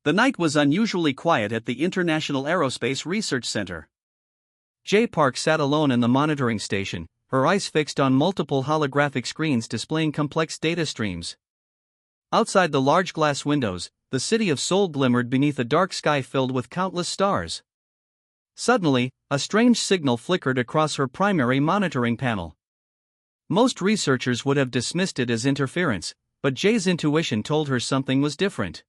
The night was unusually quiet at the International Aerospace Research Center. Jay Park sat alone in the monitoring station, her eyes fixed on multiple holographic screens displaying complex data streams. Outside the large glass windows, the city of Seoul glimmered beneath a dark sky filled with countless stars. Suddenly, a strange signal flickered across her primary monitoring panel. Most researchers would have dismissed it as interference, but Jay's intuition told her something was different.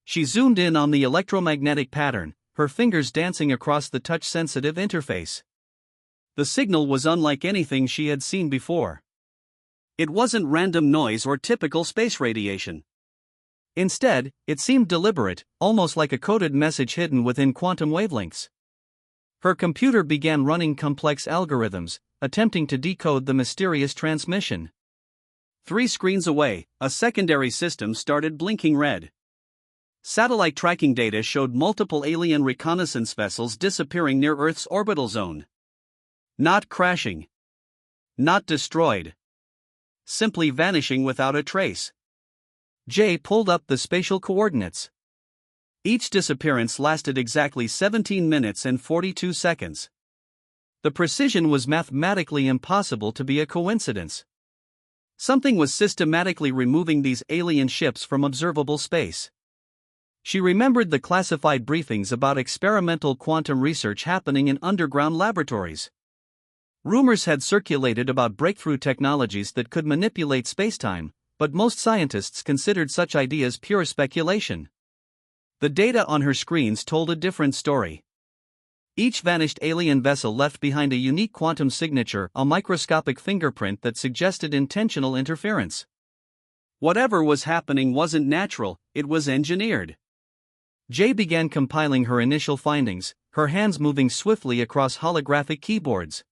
She zoomed in on the electromagnetic pattern, her fingers dancing across the touch-sensitive interface. The signal was unlike anything she had seen before. It wasn't random noise or typical space radiation. Instead, it seemed deliberate, almost like a coded message hidden within quantum wavelengths. Her computer began running complex algorithms, attempting to decode the mysterious transmission. 3 screens away, a secondary system started blinking red. Satellite tracking data showed multiple alien reconnaissance vessels disappearing near Earth's orbital zone. Not crashing. Not destroyed. Simply vanishing without a trace. Jay pulled up the spatial coordinates. Each disappearance lasted exactly 17 minutes and 42 seconds. The precision was mathematically impossible to be a coincidence. Something was systematically removing these alien ships from observable space. She remembered the classified briefings about experimental quantum research happening in underground laboratories. Rumors had circulated about breakthrough technologies that could manipulate spacetime, but most scientists considered such ideas pure speculation. The data on her screens told a different story. Each vanished alien vessel left behind a unique quantum signature, a microscopic fingerprint that suggested intentional interference. Whatever was happening wasn't natural, it was engineered. Jay began compiling her initial findings, her hands moving swiftly across holographic keyboards.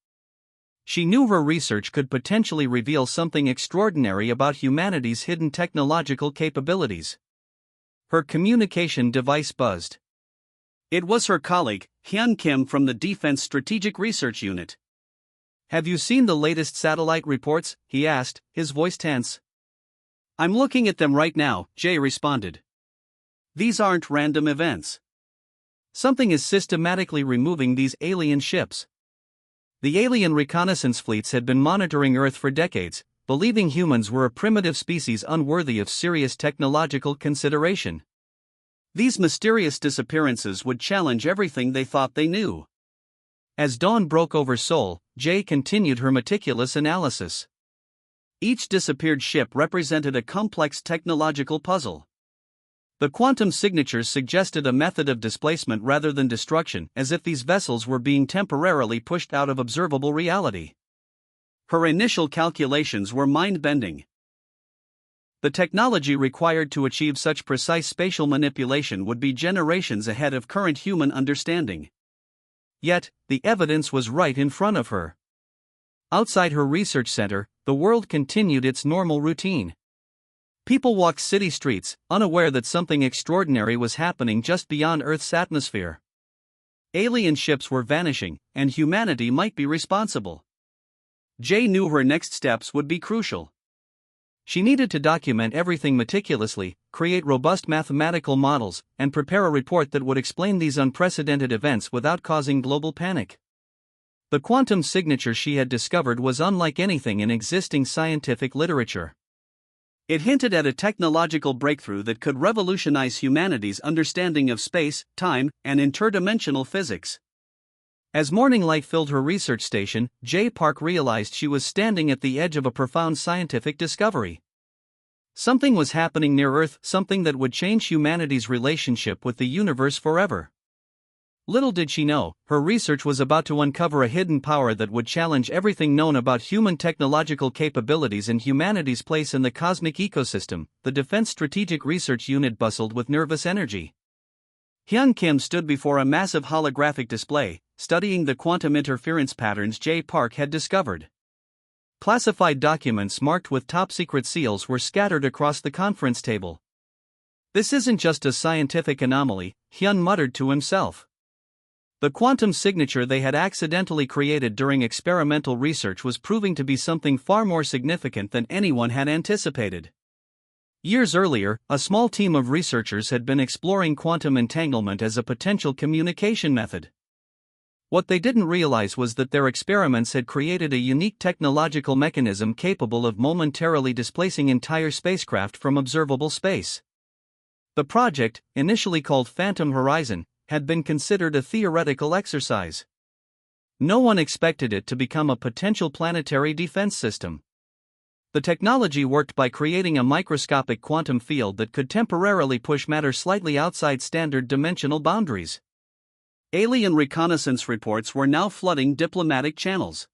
She knew her research could potentially reveal something extraordinary about humanity's hidden technological capabilities. Her communication device buzzed. It was her colleague, Hyun Kim from the Defense Strategic Research Unit. "Have you seen the latest satellite reports?" he asked, his voice tense. "I'm looking at them right now," Jay responded. "These aren't random events. Something is systematically removing these alien ships." The alien reconnaissance fleets had been monitoring Earth for decades, believing humans were a primitive species unworthy of serious technological consideration. These mysterious disappearances would challenge everything they thought they knew. As dawn broke over Seoul, Jay continued her meticulous analysis. Each disappeared ship represented a complex technological puzzle. The quantum signatures suggested a method of displacement rather than destruction, as if these vessels were being temporarily pushed out of observable reality. Her initial calculations were mind-bending. The technology required to achieve such precise spatial manipulation would be generations ahead of current human understanding. Yet, the evidence was right in front of her. Outside her research center, the world continued its normal routine. People walked city streets, unaware that something extraordinary was happening just beyond Earth's atmosphere. Alien ships were vanishing, and humanity might be responsible. Jay knew her next steps would be crucial. She needed to document everything meticulously, create robust mathematical models, and prepare a report that would explain these unprecedented events without causing global panic. The quantum signature she had discovered was unlike anything in existing scientific literature. It hinted at a technological breakthrough that could revolutionize humanity's understanding of space, time, and interdimensional physics. As morning light filled her research station, Jay Park realized she was standing at the edge of a profound scientific discovery. Something was happening near Earth, something that would change humanity's relationship with the universe forever. Little did she know, her research was about to uncover a hidden power that would challenge everything known about human technological capabilities and humanity's place in the cosmic ecosystem. The Defense Strategic Research Unit bustled with nervous energy. Hyun Kim stood before a massive holographic display, studying the quantum interference patterns Jay Park had discovered. Classified documents marked with top-secret seals were scattered across the conference table. "This isn't just a scientific anomaly," Hyun muttered to himself. The quantum signature they had accidentally created during experimental research was proving to be something far more significant than anyone had anticipated. Years earlier, a small team of researchers had been exploring quantum entanglement as a potential communication method. What they didn't realize was that their experiments had created a unique technological mechanism capable of momentarily displacing entire spacecraft from observable space. The project, initially called Phantom Horizon, had been considered a theoretical exercise. No one expected it to become a potential planetary defense system. The technology worked by creating a microscopic quantum field that could temporarily push matter slightly outside standard dimensional boundaries. Alien reconnaissance reports were now flooding diplomatic channels.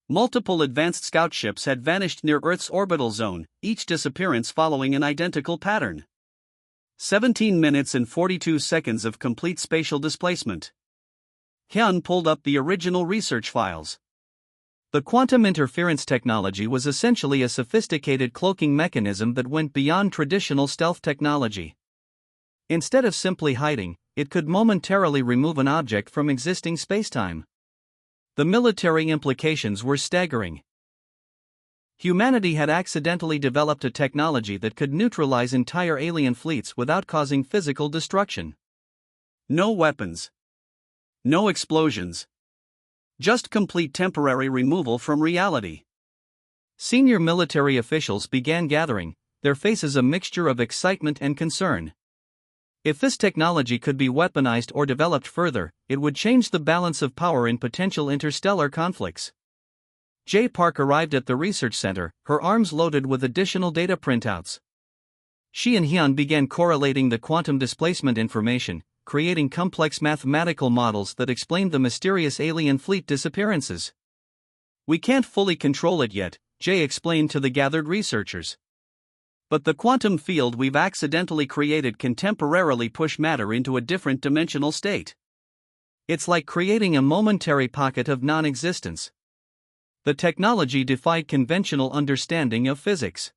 Multiple advanced scout ships had vanished near Earth's orbital zone, each disappearance following an identical pattern. 17 minutes and 42 seconds of complete spatial displacement. Hyun pulled up the original research files. The quantum interference technology was essentially a sophisticated cloaking mechanism that went beyond traditional stealth technology. Instead of simply hiding, it could momentarily remove an object from existing spacetime. The military implications were staggering. Humanity had accidentally developed a technology that could neutralize entire alien fleets without causing physical destruction. No weapons. No explosions. Just complete temporary removal from reality. Senior military officials began gathering, their faces a mixture of excitement and concern. If this technology could be weaponized or developed further, it would change the balance of power in potential interstellar conflicts. Jae Park arrived at the research center, her arms loaded with additional data printouts. She and Hyun began correlating the quantum displacement information, creating complex mathematical models that explained the mysterious alien fleet disappearances. "We can't fully control it yet," Jae explained to the gathered researchers. "But the quantum field we've accidentally created can temporarily push matter into a different dimensional state. It's like creating a momentary pocket of non-existence." The technology defied conventional understanding of physics.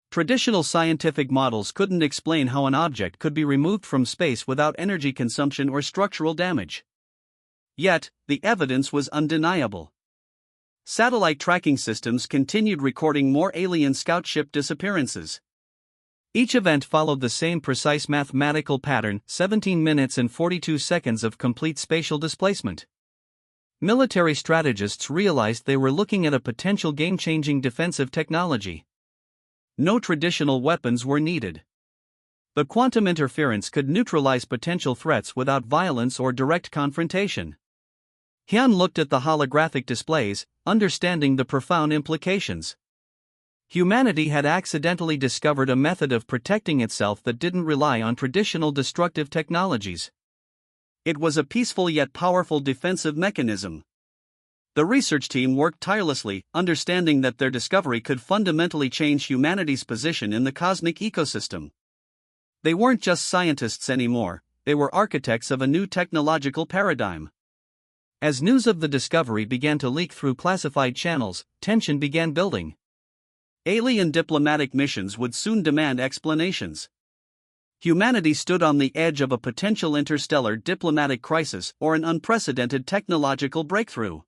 Traditional scientific models couldn't explain how an object could be removed from space without energy consumption or structural damage. Yet, the evidence was undeniable. Satellite tracking systems continued recording more alien scout ship disappearances. Each event followed the same precise mathematical pattern: 17 minutes and 42 seconds of complete spatial displacement. Military strategists realized they were looking at a potential game-changing defensive technology. No traditional weapons were needed. The quantum interference could neutralize potential threats without violence or direct confrontation. Hyun looked at the holographic displays, understanding the profound implications. Humanity had accidentally discovered a method of protecting itself that didn't rely on traditional destructive technologies. It was a peaceful yet powerful defensive mechanism. The research team worked tirelessly, understanding that their discovery could fundamentally change humanity's position in the cosmic ecosystem. They weren't just scientists anymore, they were architects of a new technological paradigm. As news of the discovery began to leak through classified channels, tension began building. Alien diplomatic missions would soon demand explanations. Humanity stood on the edge of a potential interstellar diplomatic crisis or an unprecedented technological breakthrough.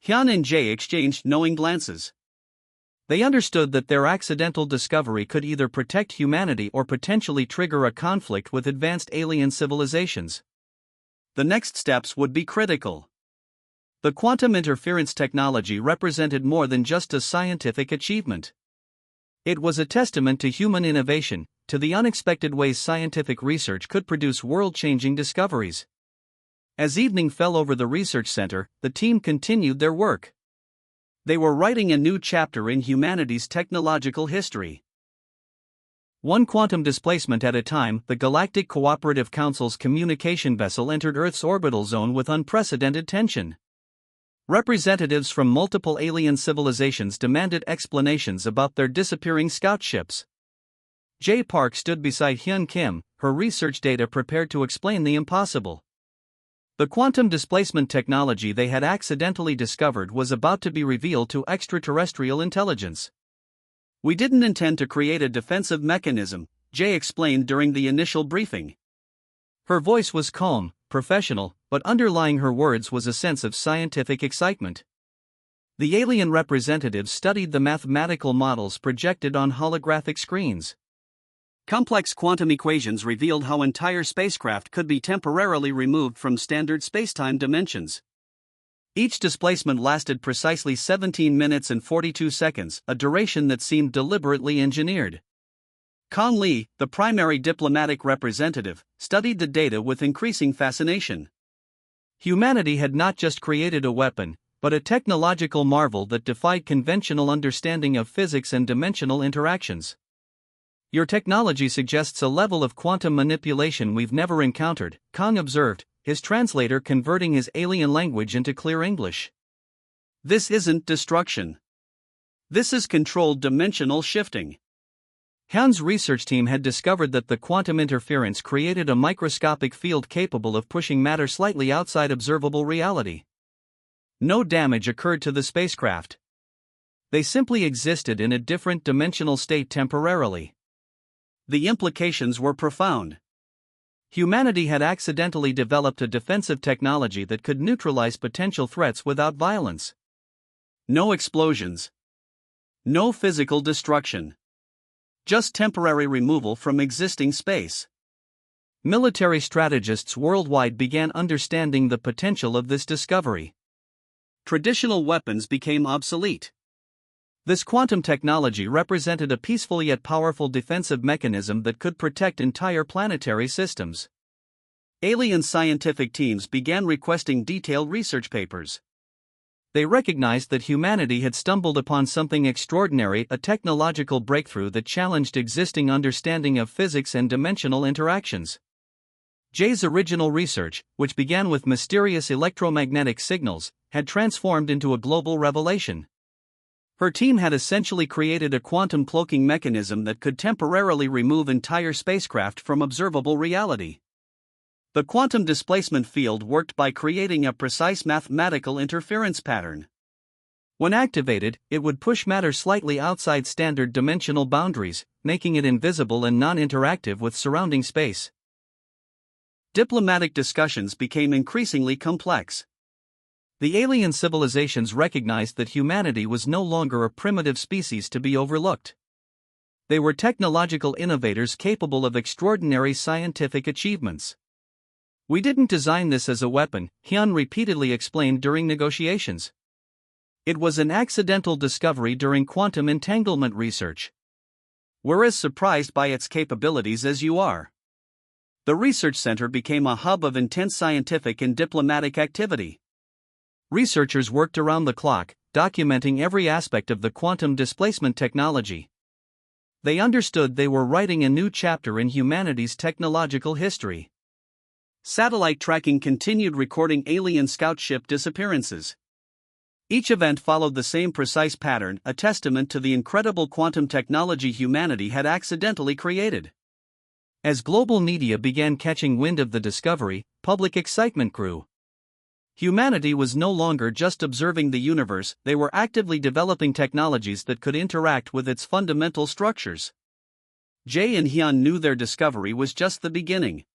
Hyun and Jae exchanged knowing glances. They understood that their accidental discovery could either protect humanity or potentially trigger a conflict with advanced alien civilizations. The next steps would be critical. The quantum interference technology represented more than just a scientific achievement. It was a testament to human innovation, to the unexpected ways scientific research could produce world-changing discoveries. As evening fell over the research center, the team continued their work. They were writing a new chapter in humanity's technological history. One quantum displacement at a time, the Galactic Cooperative Council's communication vessel entered Earth's orbital zone with unprecedented tension. Representatives from multiple alien civilizations demanded explanations about their disappearing scout ships. Jae Park stood beside Hyun Kim, her research data prepared to explain the impossible. The quantum displacement technology they had accidentally discovered was about to be revealed to extraterrestrial intelligence. "We didn't intend to create a defensive mechanism," Jae explained during the initial briefing. Her voice was calm, professional, but underlying her words was a sense of scientific excitement. The alien representatives studied the mathematical models projected on holographic screens. Complex quantum equations revealed how entire spacecraft could be temporarily removed from standard spacetime dimensions. Each displacement lasted precisely 17 minutes and 42 seconds, a duration that seemed deliberately engineered. Kong Li, the primary diplomatic representative, studied the data with increasing fascination. Humanity had not just created a weapon, but a technological marvel that defied conventional understanding of physics and dimensional interactions. Your technology suggests a level of quantum manipulation we've never encountered, Kong observed, his translator converting his alien language into clear English. This isn't destruction. This is controlled dimensional shifting. Hyun's research team had discovered that the quantum interference created a microscopic field capable of pushing matter slightly outside observable reality. No damage occurred to the spacecraft. They simply existed in a different dimensional state temporarily. The implications were profound. Humanity had accidentally developed a defensive technology that could neutralize potential threats without violence. No explosions. No physical destruction. Just temporary removal from existing space. Military strategists worldwide began understanding the potential of this discovery. Traditional weapons became obsolete. This quantum technology represented a peaceful yet powerful defensive mechanism that could protect entire planetary systems. Alien scientific teams began requesting detailed research papers. They recognized that humanity had stumbled upon something extraordinary, a technological breakthrough that challenged existing understanding of physics and dimensional interactions. Jay's original research, which began with mysterious electromagnetic signals, had transformed into a global revelation. Her team had essentially created a quantum cloaking mechanism that could temporarily remove entire spacecraft from observable reality. The quantum displacement field worked by creating a precise mathematical interference pattern. When activated, it would push matter slightly outside standard dimensional boundaries, making it invisible and non-interactive with surrounding space. Diplomatic discussions became increasingly complex. The alien civilizations recognized that humanity was no longer a primitive species to be overlooked. They were technological innovators capable of extraordinary scientific achievements. "We didn't design this as a weapon," Hyun repeatedly explained during negotiations. "It was an accidental discovery during quantum entanglement research. We're as surprised by its capabilities as you are." The research center became a hub of intense scientific and diplomatic activity. Researchers worked around the clock, documenting every aspect of the quantum displacement technology. They understood they were writing a new chapter in humanity's technological history. Satellite tracking continued recording alien scout ship disappearances. Each event followed the same precise pattern, a testament to the incredible quantum technology humanity had accidentally created. As global media began catching wind of the discovery, public excitement grew. Humanity was no longer just observing the universe, they were actively developing technologies that could interact with its fundamental structures. Jay and Hyun knew their discovery was just the beginning.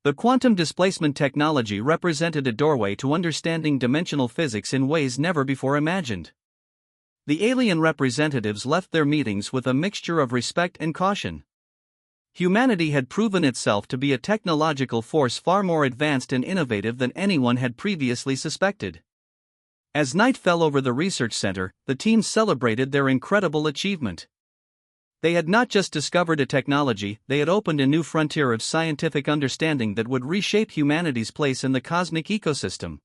The quantum displacement technology represented a doorway to understanding dimensional physics in ways never before imagined. The alien representatives left their meetings with a mixture of respect and caution. Humanity had proven itself to be a technological force far more advanced and innovative than anyone had previously suspected. As night fell over the research center, the team celebrated their incredible achievement. They had not just discovered a technology, they had opened a new frontier of scientific understanding that would reshape humanity's place in the cosmic ecosystem.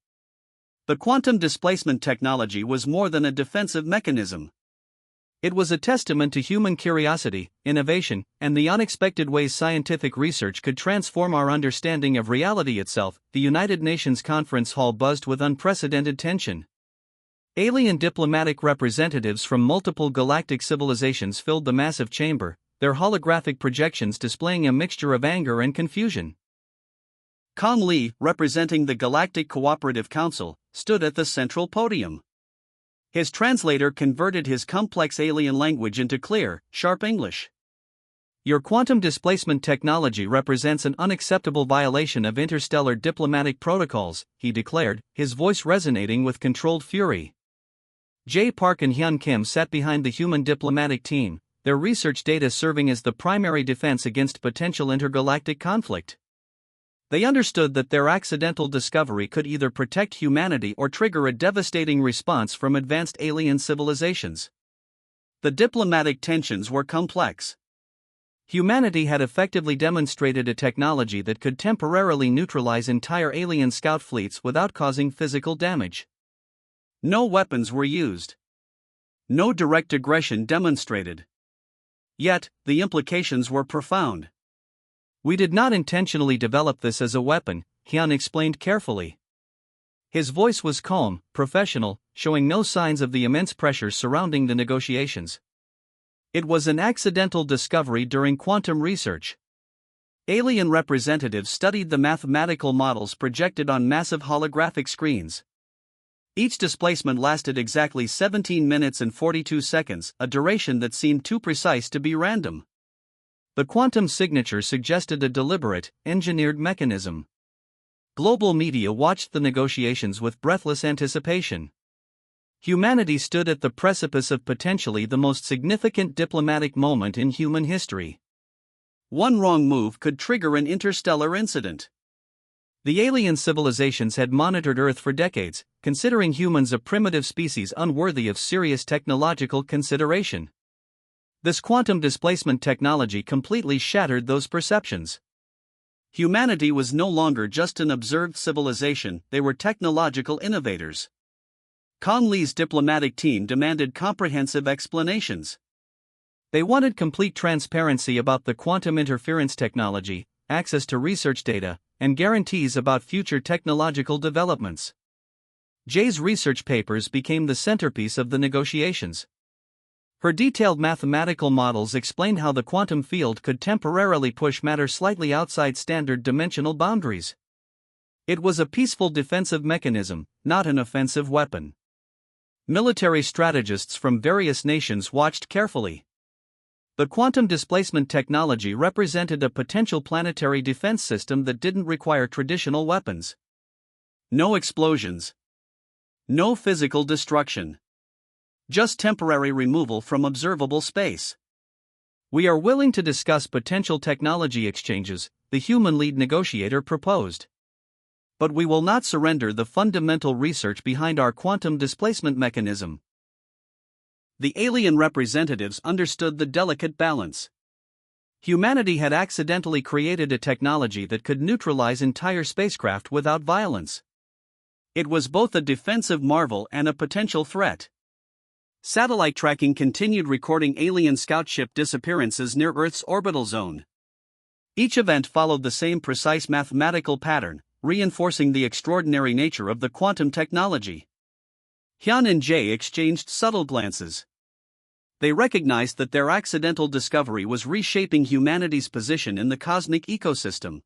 The quantum displacement technology was more than a defensive mechanism. It was a testament to human curiosity, innovation, and the unexpected ways scientific research could transform our understanding of reality itself. The United Nations conference hall buzzed with unprecedented tension. Alien diplomatic representatives from multiple galactic civilizations filled the massive chamber, their holographic projections displaying a mixture of anger and confusion. Kong Li, representing the Galactic Cooperative Council, stood at the central podium. His translator converted his complex alien language into clear, sharp English. "Your quantum displacement technology represents an unacceptable violation of interstellar diplomatic protocols," he declared, his voice resonating with controlled fury. Jae Park and Hyun Kim sat behind the human diplomatic team, their research data serving as the primary defense against potential intergalactic conflict. They understood that their accidental discovery could either protect humanity or trigger a devastating response from advanced alien civilizations. The diplomatic tensions were complex. Humanity had effectively demonstrated a technology that could temporarily neutralize entire alien scout fleets without causing physical damage. No weapons were used. No direct aggression demonstrated. Yet, the implications were profound. "We did not intentionally develop this as a weapon," Hyun explained carefully. His voice was calm, professional, showing no signs of the immense pressure surrounding the negotiations. It was an accidental discovery during quantum research. Alien representatives studied the mathematical models projected on massive holographic screens. Each displacement lasted exactly 17 minutes and 42 seconds, a duration that seemed too precise to be random. The quantum signature suggested a deliberate, engineered mechanism. Global media watched the negotiations with breathless anticipation. Humanity stood at the precipice of potentially the most significant diplomatic moment in human history. One wrong move could trigger an interstellar incident. The alien civilizations had monitored Earth for decades, considering humans a primitive species unworthy of serious technological consideration. This quantum displacement technology completely shattered those perceptions. Humanity was no longer just an observed civilization, they were technological innovators. Kong Lee's diplomatic team demanded comprehensive explanations. They wanted complete transparency about the quantum interference technology, access to research data, and guarantees about future technological developments. Jae's research papers became the centerpiece of the negotiations. Her detailed mathematical models explained how the quantum field could temporarily push matter slightly outside standard dimensional boundaries. It was a peaceful defensive mechanism, not an offensive weapon. Military strategists from various nations watched carefully. The quantum displacement technology represented a potential planetary defense system that didn't require traditional weapons. No explosions. No physical destruction. Just temporary removal from observable space. "We are willing to discuss potential technology exchanges," the human lead negotiator proposed. "But we will not surrender the fundamental research behind our quantum displacement mechanism." The alien representatives understood the delicate balance. Humanity had accidentally created a technology that could neutralize entire spacecraft without violence. It was both a defensive marvel and a potential threat. Satellite tracking continued recording alien scout ship disappearances near Earth's orbital zone. Each event followed the same precise mathematical pattern, reinforcing the extraordinary nature of the quantum technology. Hyun and Jae exchanged subtle glances. They recognized that their accidental discovery was reshaping humanity's position in the cosmic ecosystem.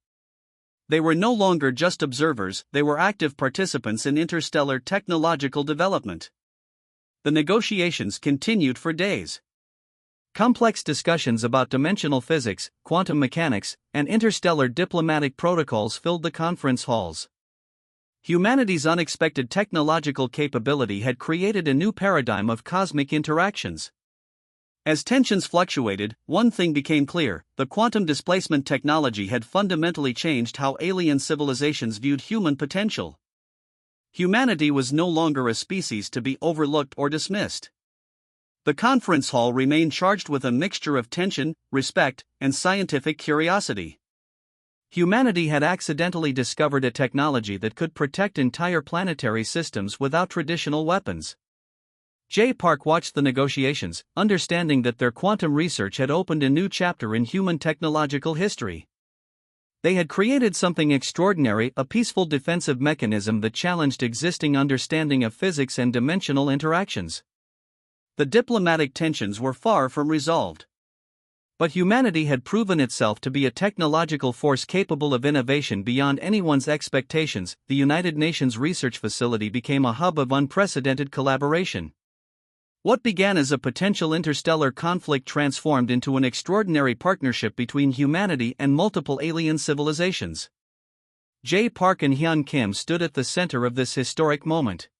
They were no longer just observers, they were active participants in interstellar technological development. The negotiations continued for days. Complex discussions about dimensional physics, quantum mechanics, and interstellar diplomatic protocols filled the conference halls. Humanity's unexpected technological capability had created a new paradigm of cosmic interactions. As tensions fluctuated, one thing became clear: the quantum displacement technology had fundamentally changed how alien civilizations viewed human potential. Humanity was no longer a species to be overlooked or dismissed. The conference hall remained charged with a mixture of tension, respect, and scientific curiosity. Humanity had accidentally discovered a technology that could protect entire planetary systems without traditional weapons. Jae Park watched the negotiations, understanding that their quantum research had opened a new chapter in human technological history. They had created something extraordinary, a peaceful defensive mechanism that challenged existing understanding of physics and dimensional interactions. The diplomatic tensions were far from resolved. But humanity had proven itself to be a technological force capable of innovation beyond anyone's expectations. The United Nations Research Facility became a hub of unprecedented collaboration. What began as a potential interstellar conflict transformed into an extraordinary partnership between humanity and multiple alien civilizations. Jae Park and Hyun Kim stood at the center of this historic moment.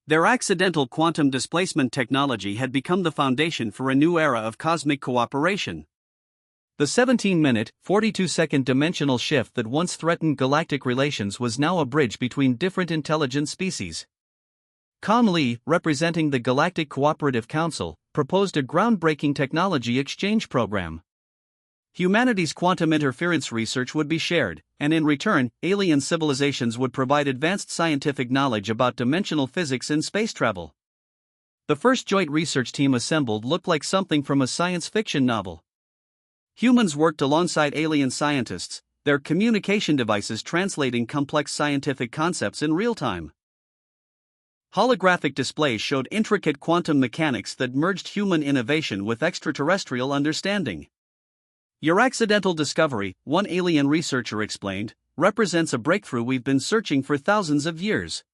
Their accidental quantum displacement technology had become the foundation for a new era of cosmic cooperation. The 17-minute, 42-second dimensional shift that once threatened galactic relations was now a bridge between different intelligent species. Con Lee, representing the Galactic Cooperative Council, proposed a groundbreaking technology exchange program. Humanity's quantum interference research would be shared, and in return, alien civilizations would provide advanced scientific knowledge about dimensional physics and space travel. The first joint research team assembled looked like something from a science fiction novel. Humans worked alongside alien scientists, their communication devices translating complex scientific concepts in real time. Holographic displays showed intricate quantum mechanics that merged human innovation with extraterrestrial understanding. Your accidental discovery, one alien researcher explained, represents a breakthrough we've been searching for thousands of years.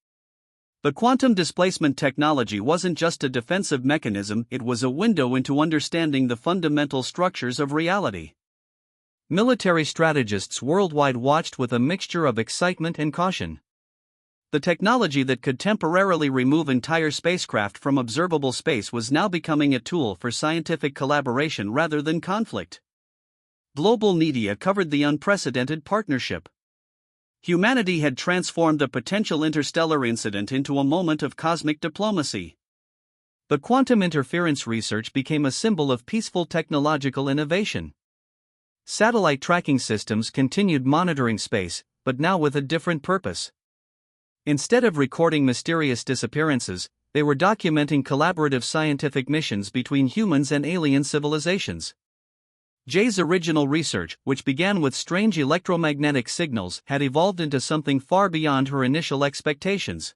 The quantum displacement technology wasn't just a defensive mechanism, it was a window into understanding the fundamental structures of reality. Military strategists worldwide watched with a mixture of excitement and caution. The technology that could temporarily remove entire spacecraft from observable space was now becoming a tool for scientific collaboration rather than conflict. Global media covered the unprecedented partnership. Humanity had transformed a potential interstellar incident into a moment of cosmic diplomacy. The quantum interference research became a symbol of peaceful technological innovation. Satellite tracking systems continued monitoring space, but now with a different purpose. Instead of recording mysterious disappearances, they were documenting collaborative scientific missions between humans and alien civilizations. Jay's original research, which began with strange electromagnetic signals, had evolved into something far beyond her initial expectations.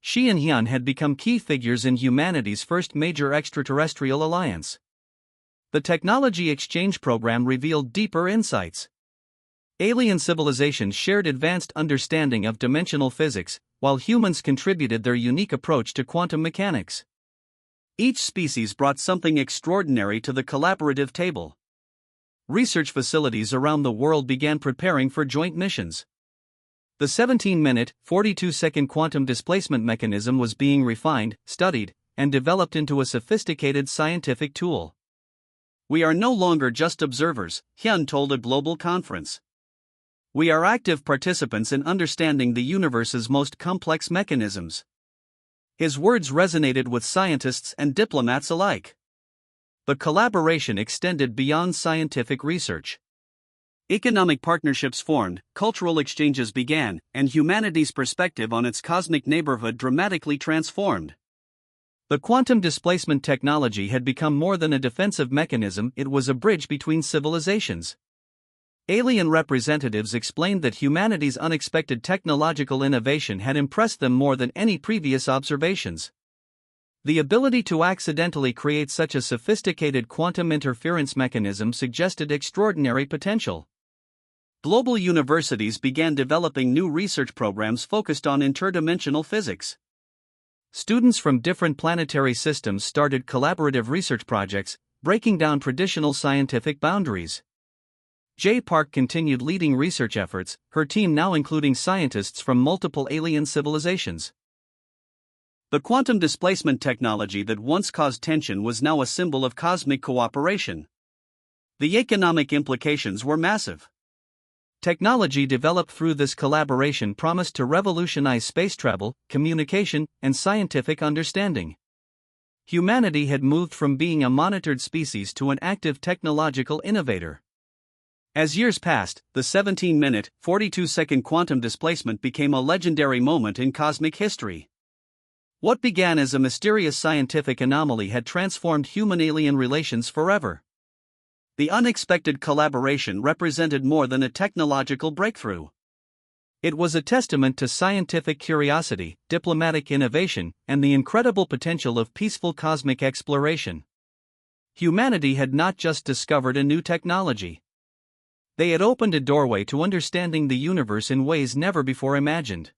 She and Hyun had become key figures in humanity's first major extraterrestrial alliance. The technology exchange program revealed deeper insights. Alien civilizations shared advanced understanding of dimensional physics, while humans contributed their unique approach to quantum mechanics. Each species brought something extraordinary to the collaborative table. Research facilities around the world began preparing for joint missions. The 17-minute, 42-second quantum displacement mechanism was being refined, studied, and developed into a sophisticated scientific tool. We are no longer just observers, Hyun told a global conference. We are active participants in understanding the universe's most complex mechanisms. His words resonated with scientists and diplomats alike. The collaboration extended beyond scientific research. Economic partnerships formed, cultural exchanges began, and humanity's perspective on its cosmic neighborhood dramatically transformed. The quantum displacement technology had become more than a defensive mechanism, it was a bridge between civilizations. Alien representatives explained that humanity's unexpected technological innovation had impressed them more than any previous observations. The ability to accidentally create such a sophisticated quantum interference mechanism suggested extraordinary potential. Global universities began developing new research programs focused on interdimensional physics. Students from different planetary systems started collaborative research projects, breaking down traditional scientific boundaries. Jay Park continued leading research efforts, her team now including scientists from multiple alien civilizations. The quantum displacement technology that once caused tension was now a symbol of cosmic cooperation. The economic implications were massive. Technology developed through this collaboration promised to revolutionize space travel, communication, and scientific understanding. Humanity had moved from being a monitored species to an active technological innovator. As years passed, the 17-minute, 42-second quantum displacement became a legendary moment in cosmic history. What began as a mysterious scientific anomaly had transformed human-alien relations forever. The unexpected collaboration represented more than a technological breakthrough. It was a testament to scientific curiosity, diplomatic innovation, and the incredible potential of peaceful cosmic exploration. Humanity had not just discovered a new technology. They had opened a doorway to understanding the universe in ways never before imagined.